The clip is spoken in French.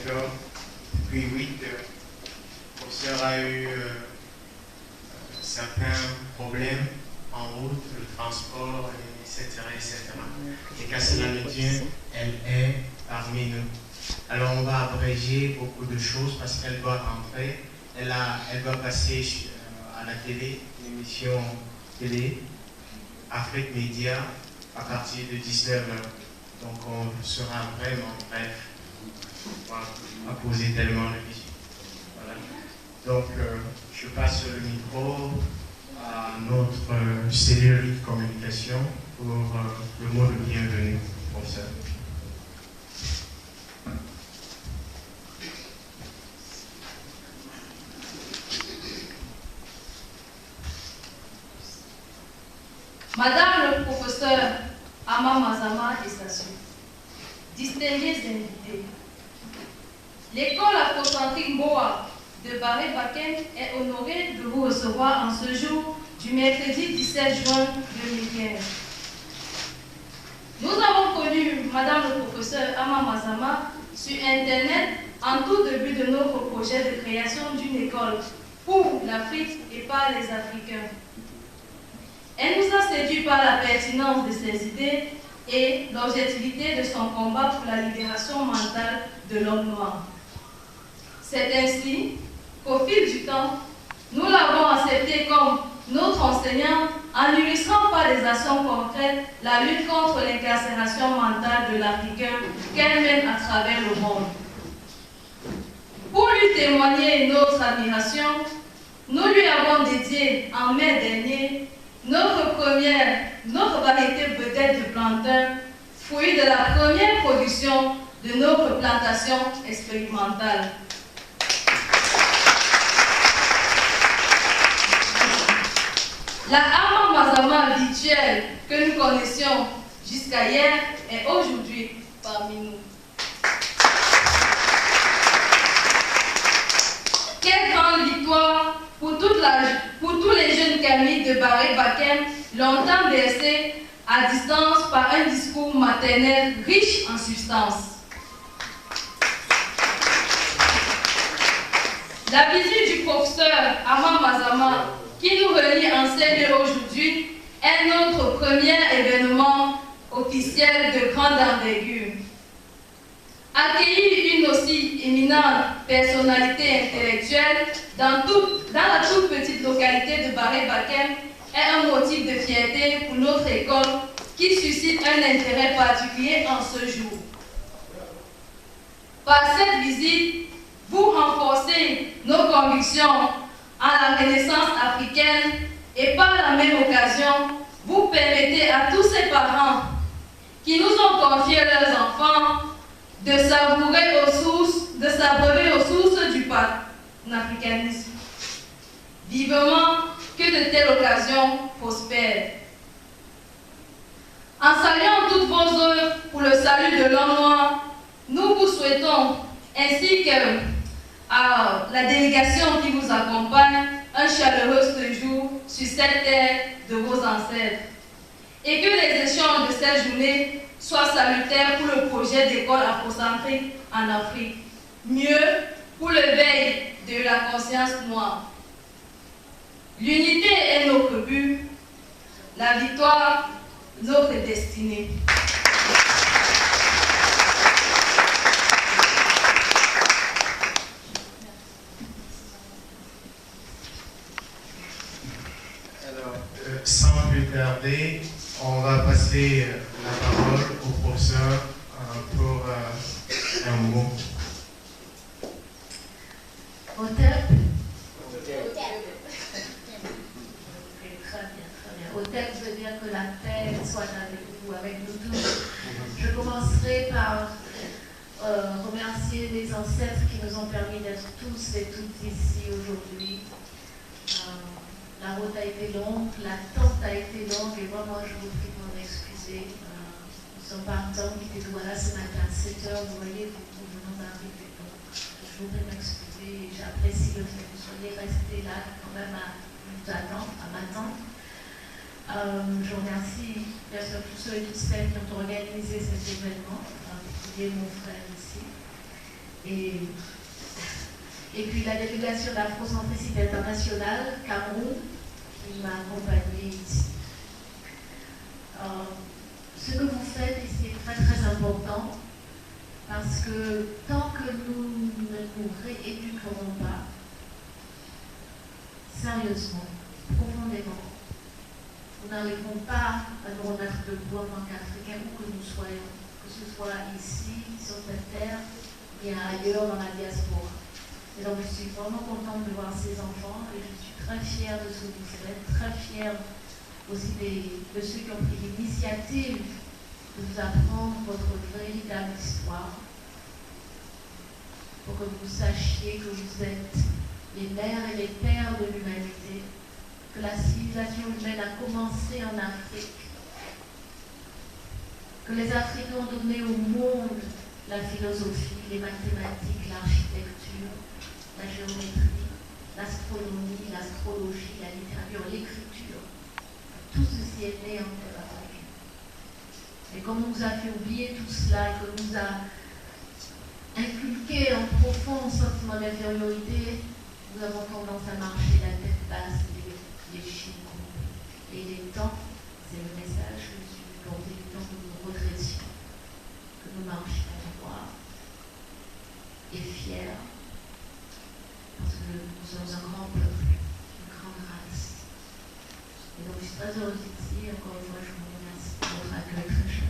heures, puis 8 heures. Le professeur a eu certains problèmes en route, le transport, etc. Et qu'à cela ne tienne, elle est parmi nous. Alors on va abréger beaucoup de choses parce qu'elle doit rentrer. Elle va passer à la télé, une émission télé, Afrique Média, à partir de 19h. Donc on sera vraiment bref à poser tellement de questions. Voilà. Donc je passe le micro à notre cellule de communication pour le mot de bienvenue, professeur. Madame le professeur Ama Mazama et sa suite, distingués invités, l'école afrocentrique Moa de Barré-Baken est honorée de vous recevoir en ce jour du mercredi 17 juin 2015. Nous avons connu Madame le professeur Ama Mazama sur Internet en tout début de notre projet de création d'une école pour l'Afrique et par les Africains. Elle nous a séduit par la pertinence de ses idées et l'objectivité de son combat pour la libération mentale de l'homme noir. C'est ainsi qu'au fil du temps, nous l'avons accepté comme notre enseignante en illustrant par des actions concrètes la lutte contre l'incarcération mentale de l'Africain qu'elle mène à travers le monde. Pour lui témoigner notre admiration, nous lui avons dédié en mai dernier notre variété vedette de plantain, fruit de la première production de notre plantation expérimentale. La Ama Mazama habituelle que nous connaissions jusqu'à hier est aujourd'hui parmi nous. Quelle grande victoire pour tous les jeunes Camille de Barré-Baken, longtemps bercés à distance par un discours maternel riche en substance. La visite du professeur Ama Mazama, qui nous relie en scène aujourd'hui, est notre premier événement officiel de grande envergure. Accueillir une aussi éminente personnalité intellectuelle dans la toute petite localité de Barré-Baken est un motif de fierté pour notre école qui suscite un intérêt particulier en ce jour. Par cette visite, vous renforcez nos convictions en la renaissance africaine et par la même occasion, vous permettez à tous ces parents qui nous ont confié leurs enfants de s'abreuver aux sources du panafricanisme. Vivement que de telles occasions prospèrent. En saluant toutes vos œuvres pour le salut de l'homme noir, nous vous souhaitons, ainsi que à la délégation qui vous accompagne, un chaleureux séjour sur cette terre de vos ancêtres. Et que les échanges de cette journée soient salutaires pour le projet d'école afrocentrique en Afrique. Mieux, pour l'éveil de la conscience noire. L'unité est notre but, la victoire, notre destinée. Alors, sans plus tarder, on va passer la parole au professeur pour un mot. Hôtel veut dire que la paix soit avec vous, avec nous tous. Je commencerai par remercier les ancêtres qui nous ont permis d'être tous et toutes ici aujourd'hui. La route a été longue, l'attente a été longue et moi je vous prie de m'en excuser. Nous sommes partants, qui étaient voilà ce matin à 7 h, vous voyez, nous venons d'arriver. Donc je voudrais m'excuser et j'apprécie le fait que vous soyez restés là quand même à m'attendre. Je remercie bien sûr tous ceux et toutes celles qui ont organisé cet événement, en particulier mon frère ici. Et puis la délégation d'Afrocentricité internationale, Cameroun, qui m'a accompagnée ici. Ce que vous faites ici est très très important parce que tant que nous ne nous rééduquerons pas, sérieusement, profondément, nous n'arriverons pas à nous remettre debout en tant qu'Africains où que nous soyons, que ce soit ici, sur cette terre, ou bien ailleurs dans la diaspora. Et donc je suis vraiment contente de voir ces enfants et je suis très fière de ce que vous faites, très fière aussi de ceux qui ont pris l'initiative de vous apprendre votre véritable histoire pour que vous sachiez que vous êtes les mères et les pères de l'humanité, que la civilisation humaine a commencé en Afrique, que les Africains ont donné au monde la philosophie, les mathématiques, l'architecture, la géométrie, l'astronomie, l'astrologie, la littérature, l'écriture. Tout ceci est né en terre africaine. Et comme on nous a fait oublier tout cela et qu'on nous a inculqué un profond sentiment d'infériorité, nous avons tendance à marcher la tête basse et les chiens complets. Et il est temps, c'est le message que je suis porté, il est temps que nous redressions, que nous marchions droit et fiers, parce que nous sommes un grand peuple, une grande race. Et donc je suis très heureuse ici, encore une fois je vous remercie pour votre accueil très cher.